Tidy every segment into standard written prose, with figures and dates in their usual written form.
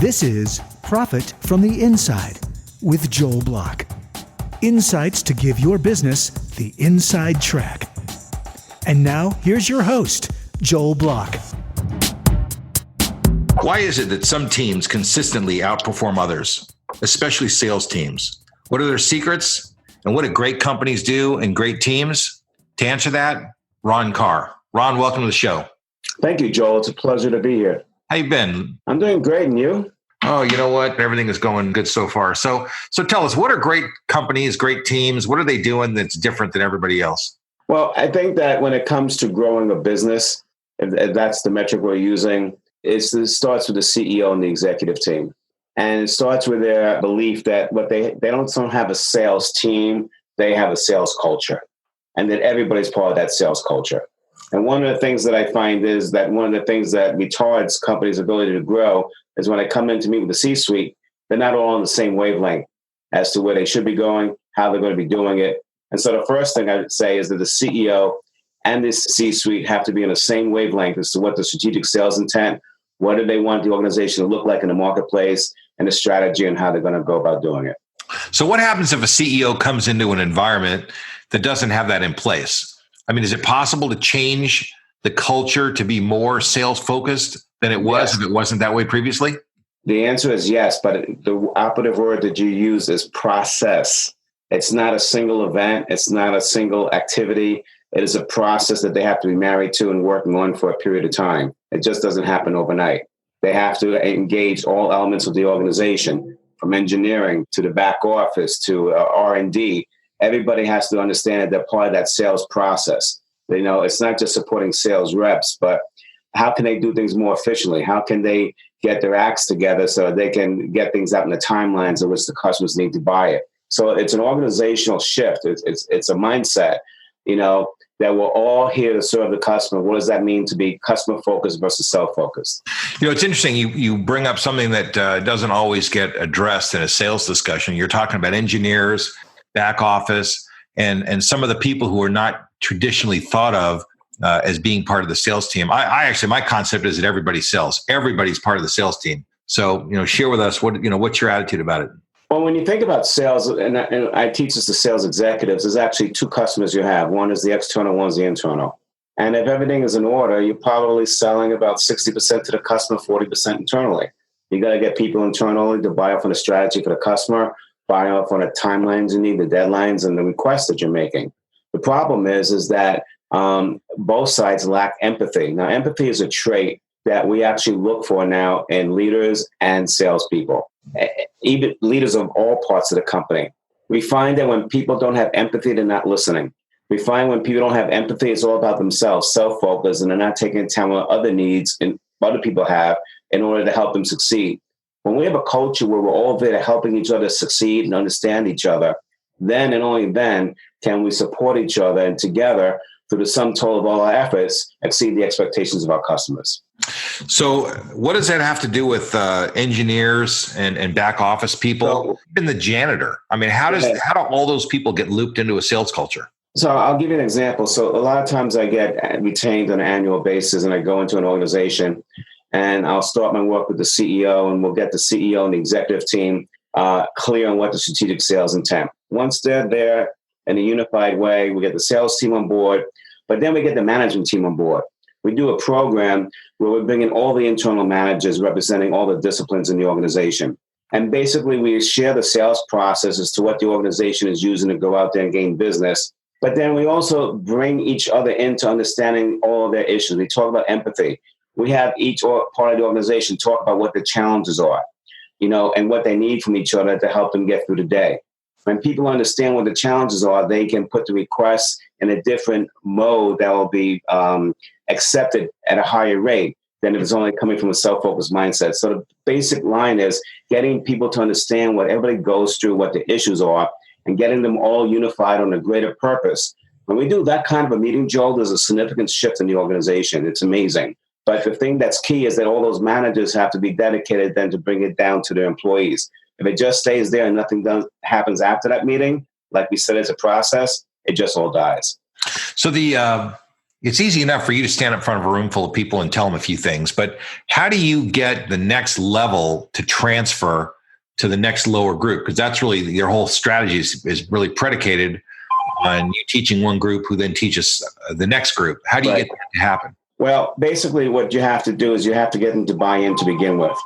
This is Profit from the Inside with Joel Block. Insights to give your business the inside track. And now, here's your host, Joel Block. Why is it that some teams consistently outperform others, especially sales teams? What are their secrets? And what do great companies do and great teams? To answer that, Ron Karr. Ron, welcome to the show. Thank you, Joel. It's a pleasure to be here. How you been? I'm doing great, and you? Oh, you know what? Everything is going good so far. So tell us, what are great companies, great teams? What are they doing that's different than everybody else? Well, I think that when it comes to growing a business, if that's the metric we're using, it starts with the CEO and the executive team. And it starts with their belief that they don't have a sales team, they have a sales culture, and that everybody's part of that sales culture. And one of the things that I find is that one of the things that retards companies' ability to grow is when I come in to meet with the C-suite, they're not all on the same wavelength as to where they should be going, how they're going to be doing it. And so the first thing I would say is that the CEO and the C-suite have to be on the same wavelength as to what the strategic sales intent, what do they want the organization to look like in the marketplace, and the strategy and how they're going to go about doing it. So what happens if a CEO comes into an environment that doesn't have that in place? I mean, is it possible to change the culture to be more sales focused than it was if it wasn't that way previously? The answer is yes, but the operative word that you use is process. It's not a single event. It's not a single activity. It is a process that they have to be married to and working on for a period of time. It just doesn't happen overnight. They have to engage all elements of the organization, from engineering to the back office to R&D. Everybody has to understand that they're part of that sales process. It's not just supporting sales reps, but how can they do things more efficiently? How can they get their acts together so they can get things out in the timelines in which the customers need to buy it? So it's an organizational shift. It's a mindset, that we're all here to serve the customer. What does that mean to be customer focused versus self-focused? It's interesting. You bring up something that doesn't always get addressed in a sales discussion. You're talking about engineers, back office, and some of the people who are not traditionally thought of as being part of the sales team. I actually, my concept is that everybody sells. Everybody's part of the sales team. So, share with us what's your attitude about it? Well, when you think about sales, and I teach this to sales executives, there's actually two customers you have. One is the external, one's the internal. And if everything is in order, you're probably selling about 60% to the customer, 40% internally. You got to get people internally to buy off on a strategy for the customer, buy off on the timelines you need, the deadlines, and the requests that you're making. The problem is that both sides lack empathy. Now, empathy is a trait that we actually look for now in leaders and salespeople, even leaders of all parts of the company. We find that when people don't have empathy, they're not listening. We find when people don't have empathy, it's all about themselves, self-focused, and they're not taking into account what other needs and other people have in order to help them succeed. When we have a culture where we're all there helping each other succeed and understand each other, then and only then can we support each other, and together, through the sum total of all our efforts, exceed the expectations of our customers. So what does that have to do with engineers and back office people, even the janitor? I mean, how do all those people get looped into a sales culture? So I'll give you an example. So a lot of times I get retained on an annual basis, and I go into an organization and I'll start my work with the CEO, and we'll get the CEO and the executive team clear on what the strategic sales intent. Once they're there in a unified way, we get the sales team on board, but then we get the management team on board. We do a program where we're bringing all the internal managers representing all the disciplines in the organization. And basically, we share the sales process as to what the organization is using to go out there and gain business. But then we also bring each other into understanding all of their issues. We talk about empathy. We have each part of the organization talk about what the challenges are, and what they need from each other to help them get through the day. When people understand what the challenges are, they can put the requests in a different mode that will be accepted at a higher rate than if it's only coming from a self-focused mindset. So the basic line is getting people to understand what everybody goes through, what the issues are, and getting them all unified on a greater purpose. When we do that kind of a meeting, Joel, there's a significant shift in the organization. It's amazing. But the thing that's key is that all those managers have to be dedicated then to bring it down to their employees. If it just stays there and nothing happens after that meeting, like we said, it's a process, it just all dies. So the It's easy enough for you to stand up in front of a room full of people and tell them a few things, but how do you get the next level to transfer to the next lower group? Because that's really your whole strategy is really predicated on you teaching one group who then teaches the next group. How do you get that to happen? Well, basically what you have to do is you have to get them to buy in to begin with.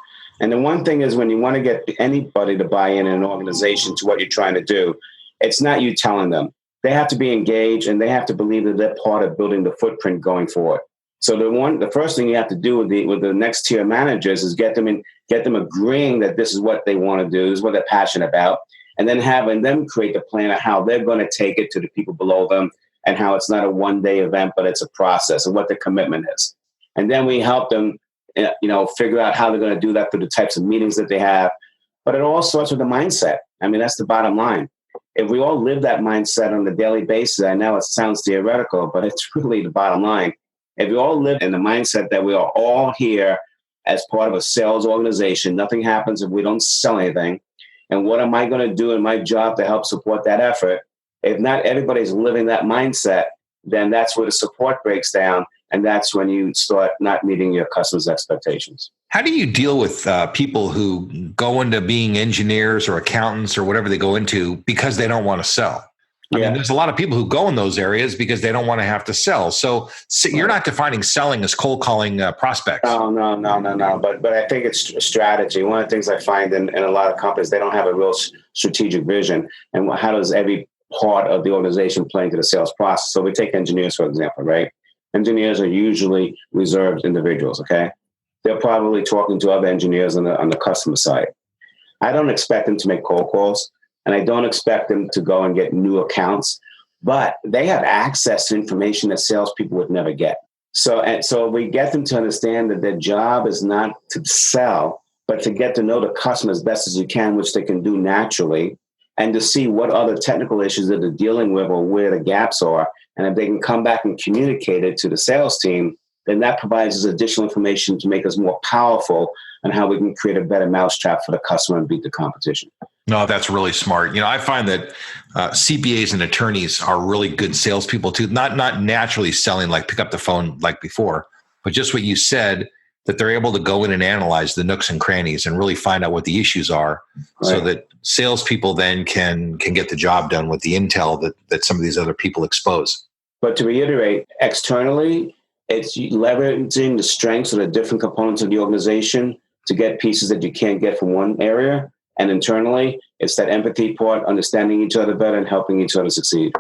And the one thing is when you want to get anybody to buy in an organization to what you're trying to do, it's not you telling them. They have to be engaged and they have to believe that they're part of building the footprint going forward. So the first thing you have to do with the next tier managers is get them agreeing that this is what they want to do, this is what they're passionate about, and then having them create the plan of how they're going to take it to the people below them and how it's not a one-day event, but it's a process and what the commitment is. And then we help them, figure out how they're going to do that through the types of meetings that they have. But it all starts with the mindset. I mean, that's the bottom line. If we all live that mindset on a daily basis, I know it sounds theoretical, but it's really the bottom line. If we all live in the mindset that we are all here as part of a sales organization, nothing happens if we don't sell anything. And what am I going to do in my job to help support that effort? If not everybody's living that mindset, then that's where the support breaks down. And that's when you start not meeting your customers' expectations. How do you deal with people who go into being engineers or accountants or whatever they go into because they don't want to sell? I mean, there's a lot of people who go in those areas because they don't want to have to sell. So you're not defining selling as cold calling prospects. No. But I think it's a strategy. One of the things I find in a lot of companies, they don't have a real strategic vision. And how does every part of the organization play into the sales process? So we take engineers, for example, right? Engineers are usually reserved individuals, okay? They're probably talking to other engineers on the customer side. I don't expect them to make cold calls, and I don't expect them to go and get new accounts, but they have access to information that salespeople would never get. So we get them to understand that their job is not to sell, but to get to know the customer as best as you can, which they can do naturally, and to see what other technical issues that they're dealing with or where the gaps are. And if they can come back and communicate it to the sales team, then that provides us additional information to make us more powerful on how we can create a better mousetrap for the customer and beat the competition. No, that's really smart. I find that CPAs and attorneys are really good salespeople too. Not naturally selling like pick up the phone like before, but just what you said, that they're able to go in and analyze the nooks and crannies and really find out what the issues are, right, so that salespeople then can get the job done with the intel that some of these other people expose. But to reiterate, externally, it's leveraging the strengths of the different components of the organization to get pieces that you can't get from one area. And internally, it's that empathy part, understanding each other better and helping each other succeed.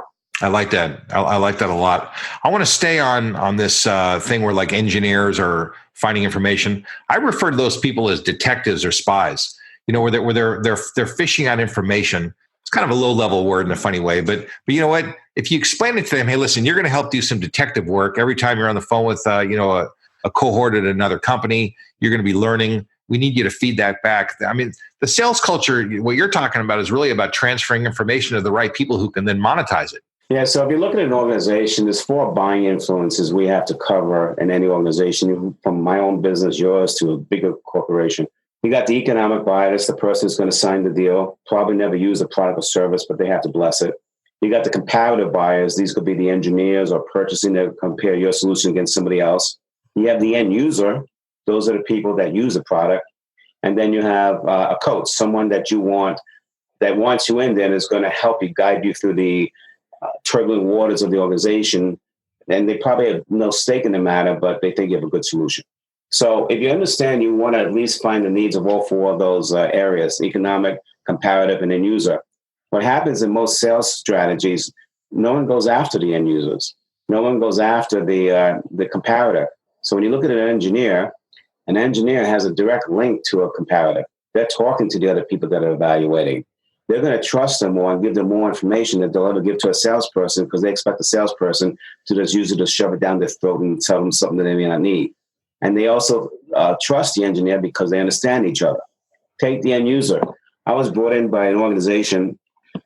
I like that. I like that a lot. I want to stay on this thing where like engineers are finding information. I refer to those people as detectives or spies, where they're fishing out information. It's kind of a low level word in a funny way, but you know what? If you explain it to them, hey, listen, you're going to help do some detective work every time you're on the phone with a cohort at another company. You're going to be learning. We need you to feed that back. I mean, the sales culture, what you're talking about is really about transferring information to the right people who can then monetize it. Yeah, so if you look at an organization, there's 4 buying influences we have to cover in any organization, from my own business, yours, to a bigger corporation. You got the economic buyer, that's the person who's going to sign the deal, probably never use the product or service, but they have to bless it. You got the comparative buyers. These could be the engineers or purchasing to compare your solution against somebody else. You have the end user. Those are the people that use the product. And then you have a coach, someone that you want, that wants you in there and is going to help you, guide you through the turbulent waters of the organization. And they probably have no stake in the matter, but they think you have a good solution. So if you understand, you want to at least find the needs of all 4 of those areas: economic, comparative, and end user. What happens in most sales strategies, no one goes after the end users. No one goes after the comparator. So when you look at an engineer has a direct link to a comparator. They're talking to the other people that are evaluating. They're going to trust them more and give them more information that they'll ever give to a salesperson, because they expect the salesperson to just use it to shove it down their throat and tell them something that they may not need. And they also trust the engineer because they understand each other. Take the end user. I was brought in by an organization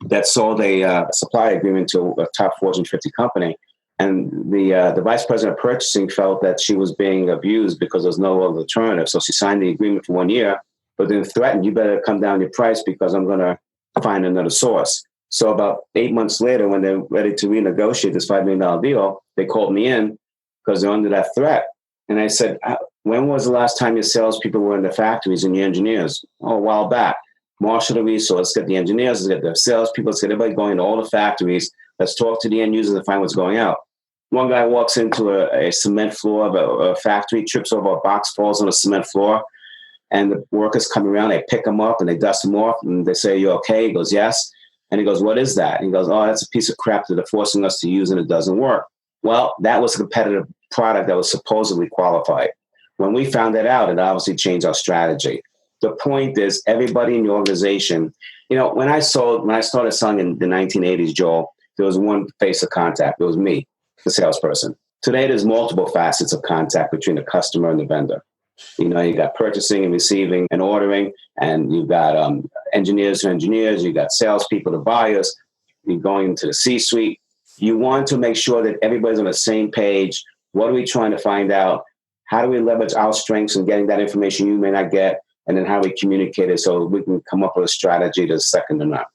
that sold a supply agreement to a top Fortune 50 company. And the vice president of purchasing felt that she was being abused because there's no other alternative. So she signed the agreement for 1 year, but then threatened, you better come down your price because I'm going to find another source. So about 8 months later, when they're ready to renegotiate this $5 million deal, they called me in because they're under that threat. And I said, when was the last time your salespeople were in the factories and your engineers? Oh, a while back. Marshal the resource, get the engineers, let's get the salespeople, let's get everybody going to all the factories. Let's talk to the end users and find what's going out. One guy walks into a cement floor of a factory, trips over a box, falls on a cement floor, and the workers come around, they pick him up and they dust him off, and they say, "You okay?" He goes, "Yes." And he goes, "What is that?" And he goes, "Oh, that's a piece of crap that they're forcing us to use and it doesn't work." Well, that was a competitive product that was supposedly qualified. When we found that out, it obviously changed our strategy. The point is, everybody in the organization, when I started selling in the 1980s, Joel, there was one face of contact. It was me, the salesperson. Today, there's multiple facets of contact between the customer and the vendor. You got purchasing and receiving and ordering, and you've got engineers, you got salespeople, the buyers, you're going into the C-suite. You want to make sure that everybody's on the same page. What are we trying to find out? How do we leverage our strengths in getting that information you may not get? And then how we communicate it so we can come up with a strategy that's second to none.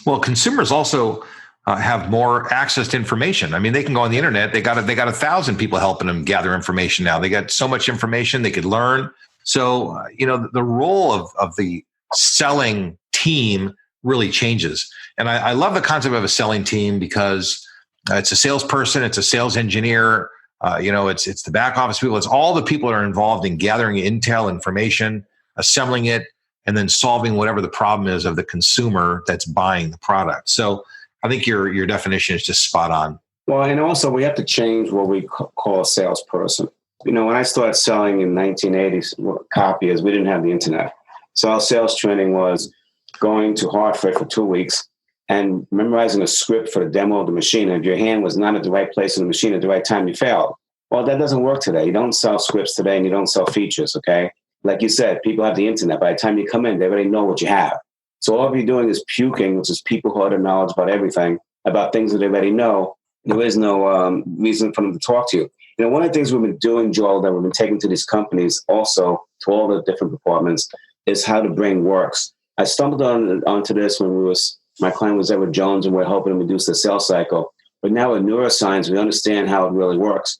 Well, consumers also have more access to information. I mean, they can go on the internet. They got 1,000 people helping them gather information now. They got so much information they could learn. So, the role of the selling team really changes. And I love the concept of a selling team because it's a salesperson, it's a sales engineer, it's the back office people. It's all the people that are involved in gathering intel, information, assembling it, and then solving whatever the problem is of the consumer that's buying the product. So I think your definition is just spot on. Well, and also we have to change what we call a salesperson. When I started selling in 1980s, copiers, we didn't have the internet. So our sales training was going to Hartford for 2 weeks and memorizing a script for the demo of the machine. And if your hand was not at the right place in the machine at the right time, you failed. Well, that doesn't work today. You don't sell scripts today and you don't sell features, okay? Like you said, people have the internet. By the time you come in, they already know what you have. So all you're doing is puking, which is people who have the knowledge about everything, about things that they already know. There is no reason for them to talk to you. One of the things we've been doing, Joel, that we've been taking to these companies also, to all the different departments, is how the brain works. I stumbled onto this when my client was Edward Jones, and we're helping him reduce the sales cycle. But now with neuroscience, we understand how it really works.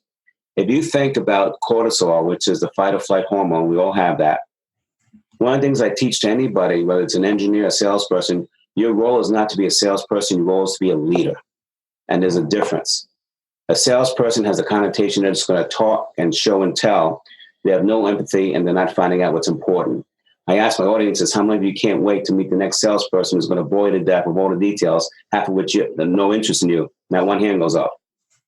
If you think about cortisol, which is the fight or flight hormone, we all have that. One of the things I teach to anybody, whether it's an engineer, a salesperson, your role is not to be a salesperson, your role is to be a leader. And there's a difference. A salesperson has a connotation they're just going to talk and show and tell. They have no empathy and they're not finding out what's important. I ask my audiences, how many of you can't wait to meet the next salesperson who's going to bore you to death with all the details, half of which you have no interest in you? Now one hand goes up.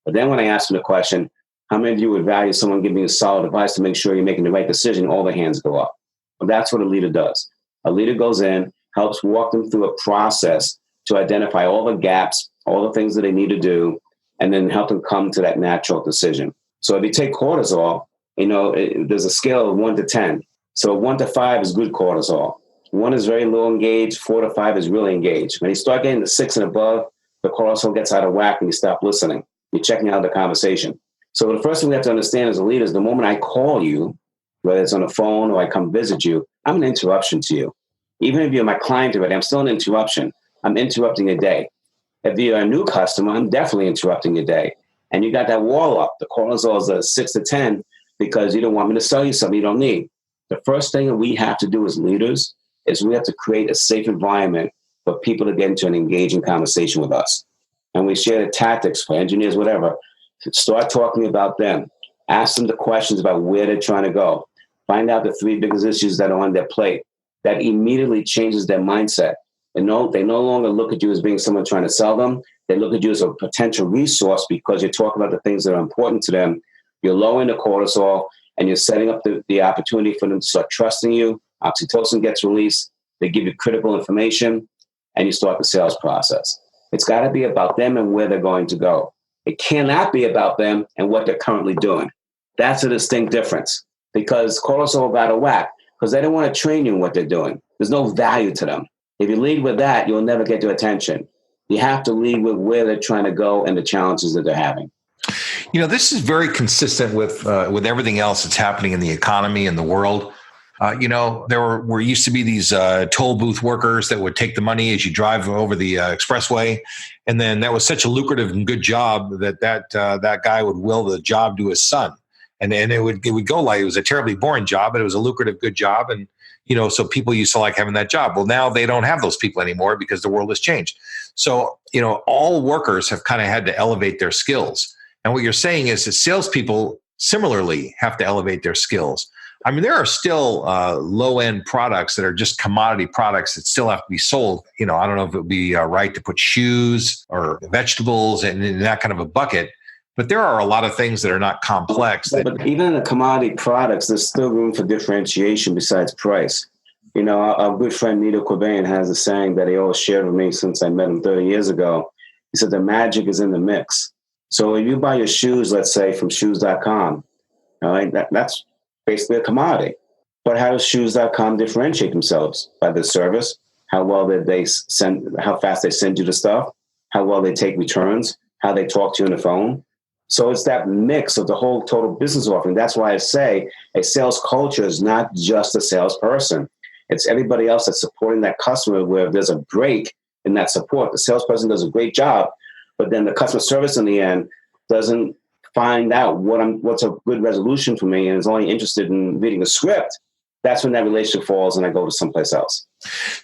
But then when I ask them the question, how many of you would value someone giving you solid advice to make sure you're making the right decision? All the hands go up. Well, that's what a leader does. A leader goes in, helps walk them through a process to identify all the gaps, all the things that they need to do, and then help them come to that natural decision. So if you take cortisol, there's a scale of 1 to 10. So 1 to 5 is good cortisol. 1 is very low engaged. 4 to 5 is really engaged. When you start getting to 6 and above, the cortisol gets out of whack and you stop listening. You're checking out the conversation. So the first thing we have to understand as a leader is the moment I call you, whether it's on the phone or I come visit you, I'm an interruption to you. Even if you're my client already, I'm still an interruption. I'm interrupting your day. If you're a new customer, I'm definitely interrupting your day. And you got that wall up. The cortisol is a 6 to 10 because you don't want me to sell you something you don't need. The first thing that we have to do as leaders is we have to create a safe environment for people to get into an engaging conversation with us. And we share the tactics for engineers, whatever. Start talking about them. Ask them the questions about where they're trying to go. Find out the 3 biggest issues that are on their plate. That immediately changes their mindset. And they no longer look at you as being someone trying to sell them. They look at you as a potential resource because you're talking about the things that are important to them. You're lowering the cortisol and you're setting up the opportunity for them to start trusting you. Oxytocin gets released. They give you critical information and you start the sales process. It's got to be about them and where they're going to go. It cannot be about them and what they're currently doing. That's a distinct difference because cortisol got a whack because they don't want to train you in what they're doing. There's no value to them. If you lead with that, you'll never get their attention. You have to lead with where they're trying to go and the challenges that they're having. This is very consistent with everything else that's happening in the economy and the world. There were used to be these toll booth workers that would take the money as you drive over the expressway, and then that was such a lucrative and good job that guy would will the job to his son, and it would go like it was a terribly boring job, but it was a lucrative, good job, and so people used to like having that job. Well, now they don't have those people anymore because the world has changed. So all workers have kind of had to elevate their skills, and what you're saying is that salespeople similarly have to elevate their skills. I mean, there are still low-end products that are just commodity products that still have to be sold. I don't know if it would be right to put shoes or vegetables in that kind of a bucket, but there are a lot of things that are not complex. But even in the commodity products, there's still room for differentiation besides price. Our good friend Nito Quabain has a saying that he always shared with me since I met him 30 years ago. He said, the magic is in the mix. So if you buy your shoes, let's say, from shoes.com, all right, that's basically a commodity. But how does shoes.com differentiate themselves? By the service, how well how fast they send you the stuff, how well they take returns, how they talk to you on the phone. So it's that mix of the whole total business offering. That's why I say a sales culture is not just a salesperson. It's everybody else that's supporting that customer, where if there's a break in that support, the salesperson does a great job, but then the customer service in the end doesn't find out what's a good resolution for me and is only interested in reading a script. That's when that relationship falls and I go to someplace else.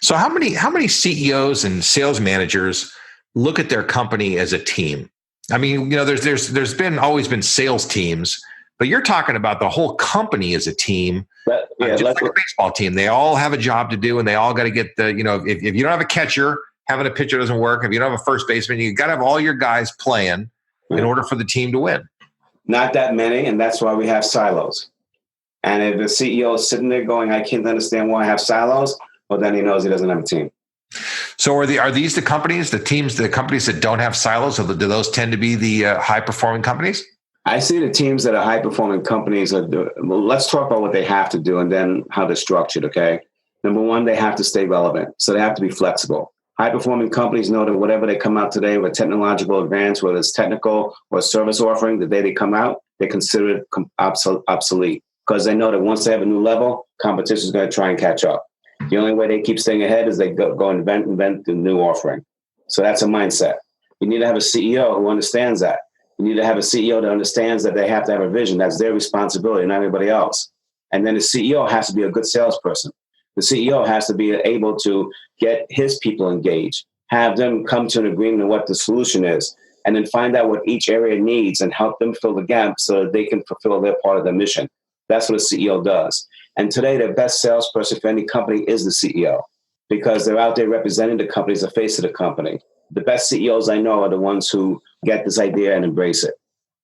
So how many CEOs and sales managers look at their company as a team? I mean, there's always been sales teams, but you're talking about the whole company as a team. Just like a baseball team, they all have a job to do, and they all got to get the. If you don't have a catcher, having a pitcher doesn't work. If you don't have a first baseman, you got to have all your guys playing in order for the team to win. Not that many, and that's why we have silos. And if the CEO is sitting there going, "I can't understand why I have silos," well, then he knows he doesn't have a team. So are these the companies that don't have silos? Or do those tend to be the high performing companies? I see the teams that are high performing companies. Well, let's talk about what they have to do and then how they're structured. Okay. Number one, they have to stay relevant. So they have to be flexible. High performing companies know that whatever they come out today with technological advance, whether it's technical or service offering, the day they come out, they consider it obsolete because they know that once they have a new level, competition is going to try and catch up. The only way they keep staying ahead is they go invent the new offering. So that's a mindset. You need to have a CEO who understands that. You need to have a CEO that understands that they have to have a vision. That's their responsibility, not anybody else. And then the CEO has to be a good salesperson. The CEO has to be able to get his people engaged, have them come to an agreement on what the solution is, and then find out what each area needs and help them fill the gap so that they can fulfill their part of the mission. That's what a CEO does. And today, the best salesperson for any company is the CEO because they're out there representing the company as the face of the company. The best CEOs I know are the ones who get this idea and embrace it.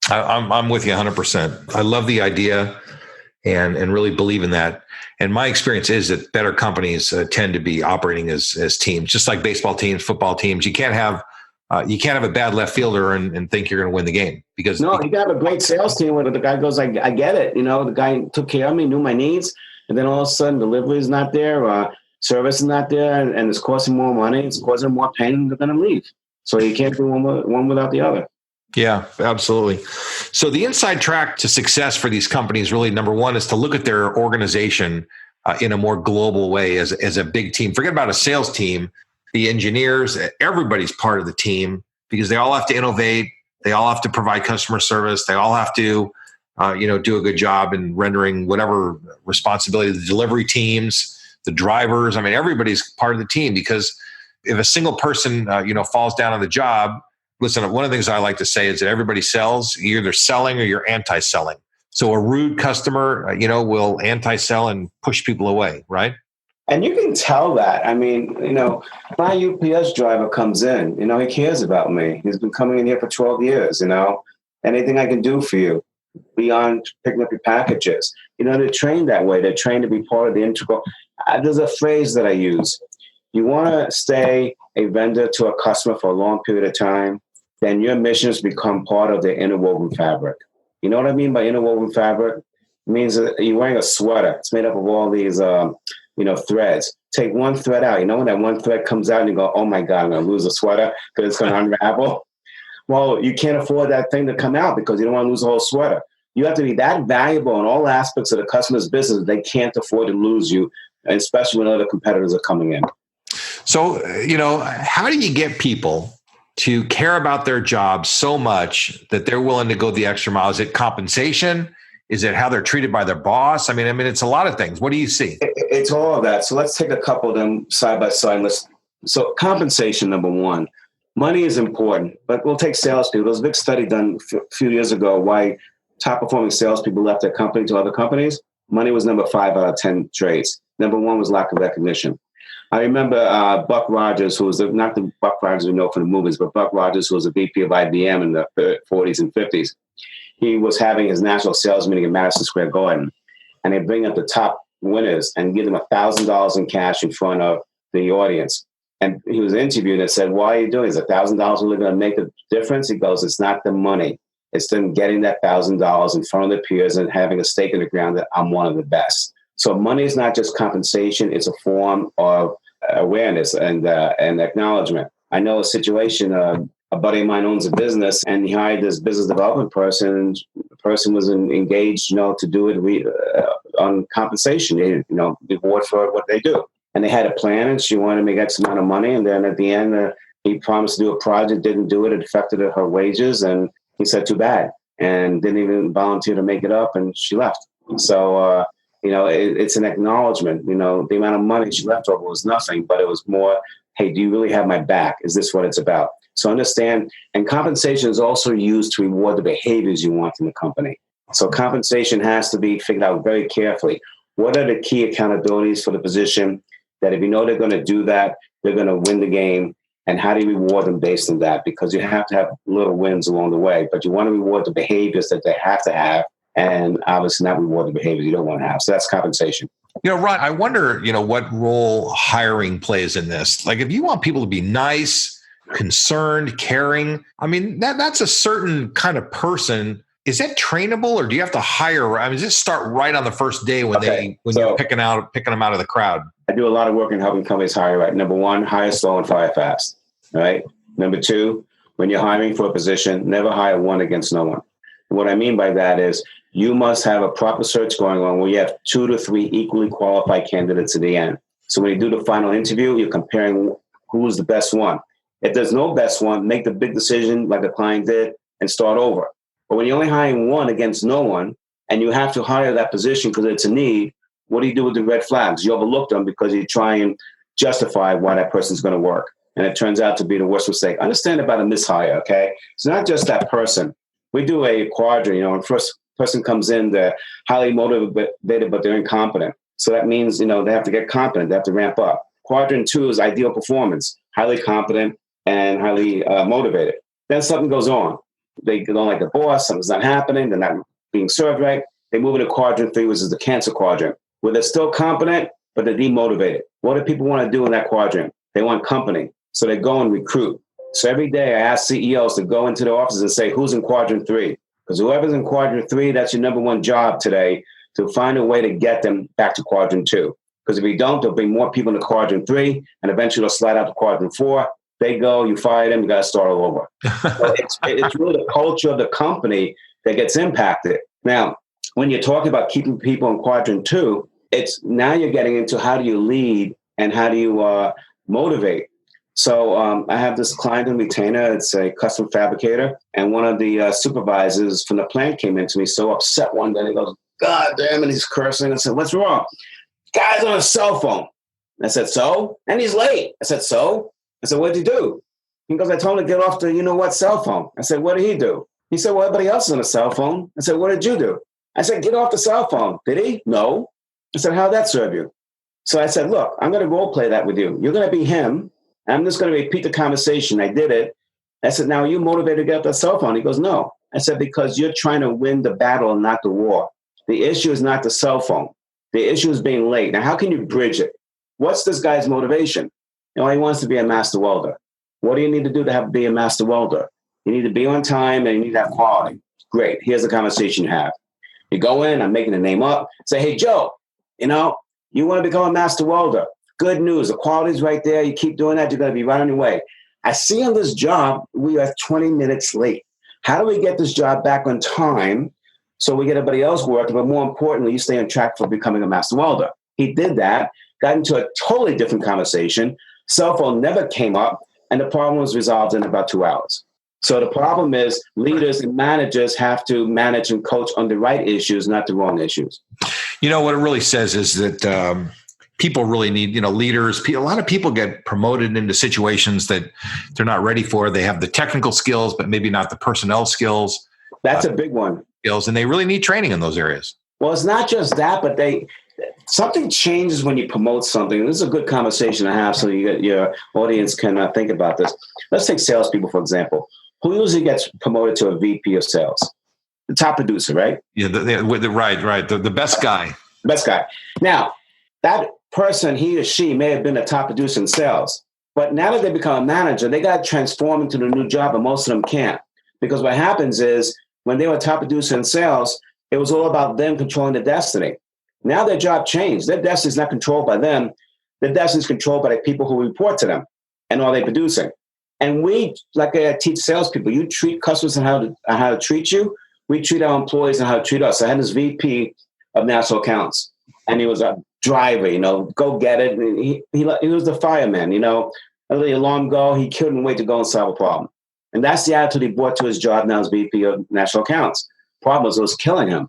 I'm with you 100%. I love the idea and really believe in that. And my experience is that better companies tend to be operating as teams, just like baseball teams, football teams. You can't have a bad left fielder and think you're going to win the game because you can have a great sales team where the guy goes, I get it. The guy took care of me, knew my needs. And then all of a sudden delivery is not there. Service is not there, and it's costing more money. It's causing more pain. They're going to leave. So you can't do one without the other. Yeah, absolutely. So the inside track to success for these companies, really, number one, is to look at their organization in a more global way as a big team. Forget about a sales team. The engineers, everybody's part of the team because they all have to innovate. They all have to provide customer service. They all have to, do a good job in rendering whatever responsibility. The delivery teams, the drivers. I mean, everybody's part of the team because if a single person, falls down on the job, listen, one of the things I like to say is that everybody sells. You're either selling or you're anti-selling. So a rude customer, will anti-sell and push people away, right? And you can tell that. I mean, my UPS driver comes in, he cares about me. He's been coming in here for 12 years, anything I can do for you beyond picking up your packages. They're trained that way. They're trained to be part of the integral. There's a phrase that I use. You want to stay a vendor to a customer for a long period of time, then your missions become part of their interwoven fabric. You know what I mean by interwoven fabric? It means that you're wearing a sweater. It's made up of all these, threads. Take one thread out. When that one thread comes out and you go, oh my God, I'm going to lose a sweater because it's going to unravel. Well, you can't afford that thing to come out because you don't want to lose the whole sweater. You have to be that valuable in all aspects of the customer's business. They can't afford to lose you, especially when other competitors are coming in. So, how do you get people to care about their job so much that they're willing to go the extra mile? Is it compensation? Is it how they're treated by their boss? I mean, it's a lot of things. What do you see? It's all of that. So let's take a couple of them side by side. So compensation, number one. Money is important, but we'll take salespeople. There was a big study done a few years ago why top performing salespeople left their company to other companies. Money was number 5 out of 10 traits. Number 1 was lack of recognition. I remember Buck Rogers, who was not the Buck Rogers we know from the movies, but Buck Rogers, who was a VP of IBM in the 40s and 50s. He was having his national sales meeting in Madison Square Garden, and they bring up the top winners and give them $1,000 in cash in front of the audience. And he was interviewed and said, "Why are you doing this? $1,000 really going to make a difference?" He goes, "It's not the money. It's them getting that $1,000 in front of their peers and having a stake in the ground that I'm one of the best." So money is not just compensation; it's a form of awareness and acknowledgement. I know a situation. A buddy of mine owns a business, and he hired this business development person. And the person was engaged, to do it on compensation, reward for what they do. And they had a plan, and she wanted to make X amount of money. And then at the end, he promised to do a project, didn't do it. It affected her wages, and he said, "Too bad," and didn't even volunteer to make it up, and she left. So, it's an acknowledgement. The amount of money she left over was nothing, but it was more, "Hey, do you really have my back? Is this what it's about?" So understand, and compensation is also used to reward the behaviors you want in the company. So compensation has to be figured out very carefully. What are the key accountabilities for the position that if you know they're going to do that, they're going to win the game? And how do you reward them based on that? Because you have to have little wins along the way, but you want to reward the behaviors that they have to have, and obviously not reward the behaviors you don't want to have. So that's compensation. Ron, I wonder, what role hiring plays in this. Like, if you want people to be nice, concerned, caring, I mean, that's a certain kind of person. Is that trainable, or do you have to hire? I mean, does it start right on the first day when you're picking them out of the crowd? I do a lot of work in helping companies hire right. Number 1, hire slow and fire fast. All right. Number 2, when you're hiring for a position, never hire one against no one. What I mean by that is you must have a proper search going on where you have 2 to 3 equally qualified candidates at the end. So when you do the final interview, you're comparing who's the best one. If there's no best one, make the big decision like the client did and start over. But when you're only hiring one against no one, and you have to hire that position because it's a need, what do you do with the red flags? You overlook them because you try and justify why that person's going to work. And it turns out to be the worst mistake. Understand about a mishire, okay? It's not just that person. We do a quadrant, when first person comes in, they're highly motivated, but they're incompetent. So that means, they have to get competent. They have to ramp up. Quadrant 2 is ideal performance, highly competent and highly motivated. Then something goes on. They don't like the boss, something's not happening, they're not being served right. They move into quadrant 3, which is the cancer quadrant, where they're still competent, but they're demotivated. What do people want to do in that quadrant? They want company. So they go and recruit. So every day I ask CEOs to go into the office and say, who's in quadrant 3? Because whoever's in quadrant 3, that's your number 1 job today, to find a way to get them back to quadrant 2. Because if you don't, they'll bring more people into quadrant 3, and eventually they'll slide out to quadrant 4. They go, you fire them, you got to start all over. So it's really the culture of the company that gets impacted. Now, when you're talking about keeping people in quadrant 2, it's now you're getting into how do you lead and how do you motivate. So I have this client and retainer. It's a custom fabricator. And one of the supervisors from the plant came into me so upset one day. He goes, "God damn," and he's cursing. I said, "What's wrong?" "Guy's on a cell phone." I said, "So?" "And he's late." I said, "So?" I said, "What'd you do?" He goes, "I told him to get off the cell phone." I said, "What did he do?" He said, "Well, everybody else is on a cell phone." I said, "What did you do?" I said, "Get off the cell phone." "Did he?" "No." I said, "How'd that serve you?" So I said, "Look, I'm going to role play that with you. You're going to be him. I'm just going to repeat the conversation. I did it." I said, "Now, are you motivated to get off the cell phone?" He goes, "No." I said, "Because you're trying to win the battle and not the war. The issue is not the cell phone. The issue is being late. Now, how can you bridge it? What's this guy's motivation? He wants to be a master welder. What do you need to do to be a master welder? You need to be on time and you need to have quality. Great. Here's the conversation you have. You go in, I'm making the name up, say, "Hey, Joe, you want to become a master welder. Good news. The quality's right there. You keep doing that, you're going to be right on your way. I see on this job, we are 20 minutes late. How do we get this job back on time So we get everybody else working, but more importantly, you stay on track for becoming a master welder. He did that, got into a totally different conversation. Cell phone never came up, and the problem was resolved in about 2 hours. So the problem is leaders and managers have to manage and coach on the right issues, not the wrong issues. You know, what it really says is that people really need, leaders. A lot of people get promoted into situations that they're not ready for. They have the technical skills, but maybe not the personnel skills. That's a big one. Skills, and they really need training in those areas. Well, it's not just that, but something changes when you promote something. This is a good conversation to have, so your audience can think about this. Let's take salespeople, for example. Who usually gets promoted to a VP of sales? The top producer, right? Yeah, right. The best guy. Best guy. Now, that person, he or she, may have been a top producer in sales, but now that they become a manager, they got to transform into the new job, and most of them can't. Because what happens is, when they were a top producer in sales, it was all about them controlling their destiny. Now their job changed. Their destiny is not controlled by them. Their destiny is controlled by the people who report to them. And are they producing? And we, like I teach salespeople, you treat customers and how to treat you. We treat our employees and how to treat us. I had this VP of national accounts, and he was a driver, go get it. He was the fireman, let the alarm go. He couldn't wait to go and solve a problem. And that's the attitude he brought to his job now as VP of national accounts. Problem was, it was killing him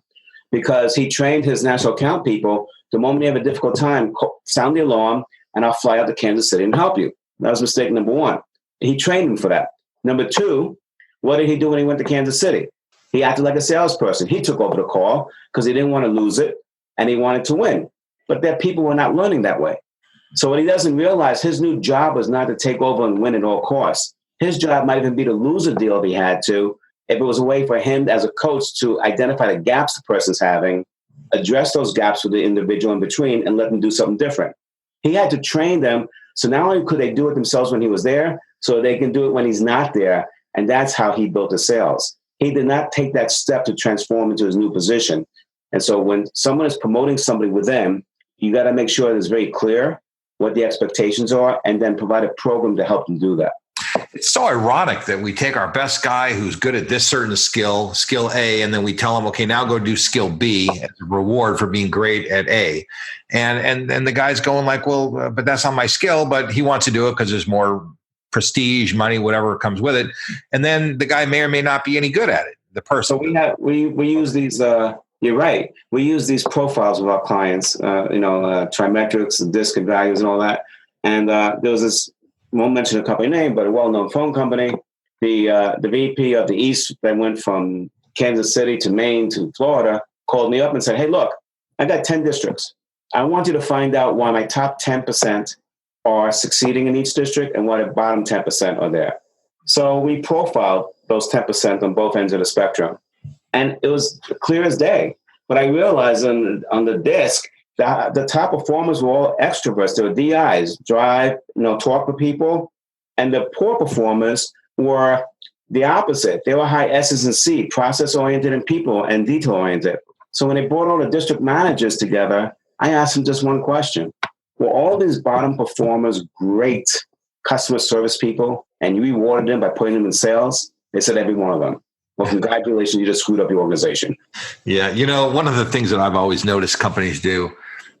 because he trained his national account people. The moment you have a difficult time, sound the alarm, and I'll fly out to Kansas City and help you. That was mistake number one. He trained him for that. Number two, what did he do when he went to Kansas City? He acted like a salesperson. He took over the call because he didn't want to lose it and he wanted to win. But their people were not learning that way. So what he doesn't realize, his new job was not to take over and win at all costs. His job might even be to lose a deal if he had to, if it was a way for him as a coach to identify the gaps the person's having, address those gaps with the individual in between, and let them do something different. He had to train them. So not only could they do it themselves when he was there, so they can do it when he's not there. And that's how he built his sales. He did not take that step to transform into his new position. And so when someone is promoting somebody with them, you got to make sure it's very clear what the expectations are, and then provide a program to help them do that. It's so ironic that we take our best guy who's good at this certain skill A, and then we tell him, okay, now go do skill B as a reward for being great at A. And the guy's going like, well, but that's not my skill, but he wants to do it because there's more prestige, money, whatever comes with it. And then the guy may or may not be any good at it, the person. So we use these, you're right. We use these profiles with our clients, trimetrics, the DISC values and all that. And there was this, won't mention a company name, but a well-known phone company. The VP of the East that went from Kansas City to Maine to Florida called me up and said, hey, look, I got 10 districts. I want you to find out why my top 10% are succeeding in each district and why the bottom 10% are there. So we profiled those 10% on both ends of the spectrum. And it was clear as day. But I realized on the DISC, the top performers were all extroverts. They were DIs, drive, talk with people. And the poor performers were the opposite. They were high S's and C, process-oriented and people and detail-oriented. So when they brought all the district managers together, I asked them just one question. Were all these bottom performers great customer service people, and you rewarded them by putting them in sales? They said every one of them. Well, congratulations, you just screwed up your organization. Yeah, one of the things that I've always noticed companies do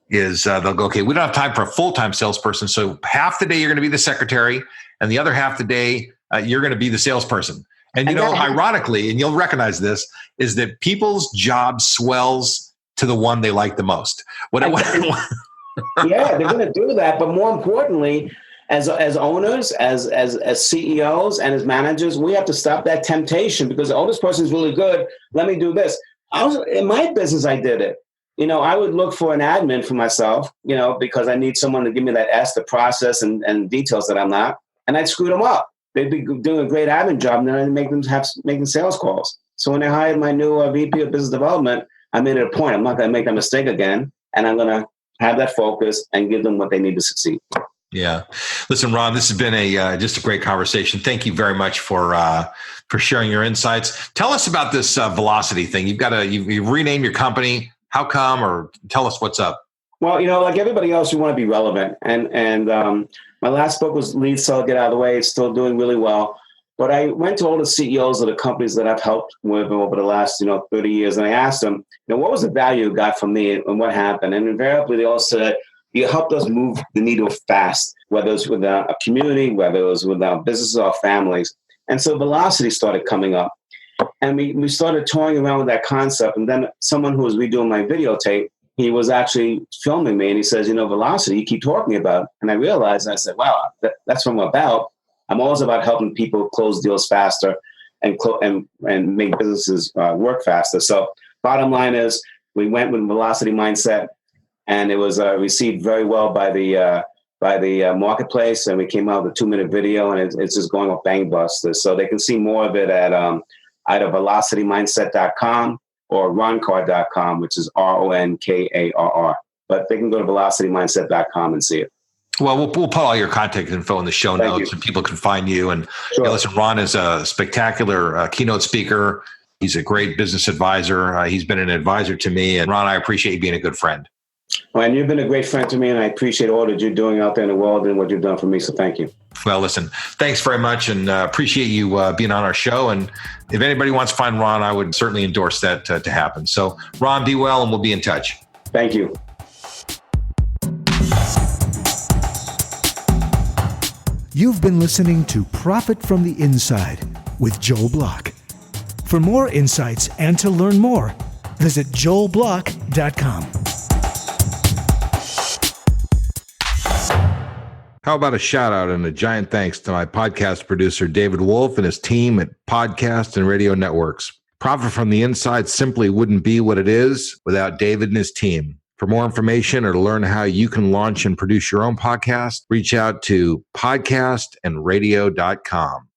is they'll go, okay, we don't have time for a full-time salesperson, so half the day you're going to be the secretary, and the other half the day you're going to be the salesperson. And ironically, and you'll recognize this, is that people's job swells to the one they like the most. Yeah, they're going to do that. But more importantly, as owners, as CEOs and as managers, we have to stop that temptation because, this person is really good. Let me do this. In my business, I did it. I would look for an admin for myself, because I need someone to give me that S, the process and details that I'm not. And I'd screw them up. They'd be doing a great admin job, and then I'd make them making sales calls. So when they hired my new VP of business development, I made it a point. I'm not going to make that mistake again. And I'm going to have that focus and give them what they need to succeed. Yeah. Listen, Ron, this has been just a great conversation. Thank you very much for sharing your insights. Tell us about this velocity thing. You've renamed your company. How come? Or tell us what's up. Well, like everybody else, we want to be relevant. And my last book was Lead, Sell, Get Out of the Way. It's still doing really well. But I went to all the CEOs of the companies that I've helped with over the last, 30 years. And I asked them, what was the value you got from me and what happened? And invariably, they all said, you helped us move the needle fast, whether it was with a community, whether it was with our businesses or families. And so velocity started coming up. And we started toying around with that concept. And then someone who was redoing my videotape, he was actually filming me. And he says, velocity, you keep talking about. And I realized, I said, wow, that's what I'm about. I'm always about helping people close deals faster and make businesses work faster. So bottom line is we went with velocity mindset, and it was received very well by the marketplace. And we came out with a 2-minute video, and it's just going off gangbusters. So they can see more of it at either velocitymindset.com or ronkarr.com, which is RONKARR. But they can go to velocitymindset.com and see it. Well, we'll put all your contact info in the show notes, and people can find you. And listen, Ron is a spectacular keynote speaker. He's a great business advisor. He's been an advisor to me. And Ron, I appreciate you being a good friend. Well, and you've been a great friend to me, and I appreciate all that you're doing out there in the world and what you've done for me. So thank you. Well, listen, thanks very much, and appreciate you being on our show. And if anybody wants to find Ron, I would certainly endorse that to happen. So Ron, be well, and we'll be in touch. Thank you. You've been listening to Profit from the Inside with Joel Block. For more insights and to learn more, visit joelblock.com. How about a shout out and a giant thanks to my podcast producer, David Wolf, and his team at Podcast and Radio Networks. Profit from the Inside simply wouldn't be what it is without David and his team. For more information or to learn how you can launch and produce your own podcast, reach out to podcastandradio.com.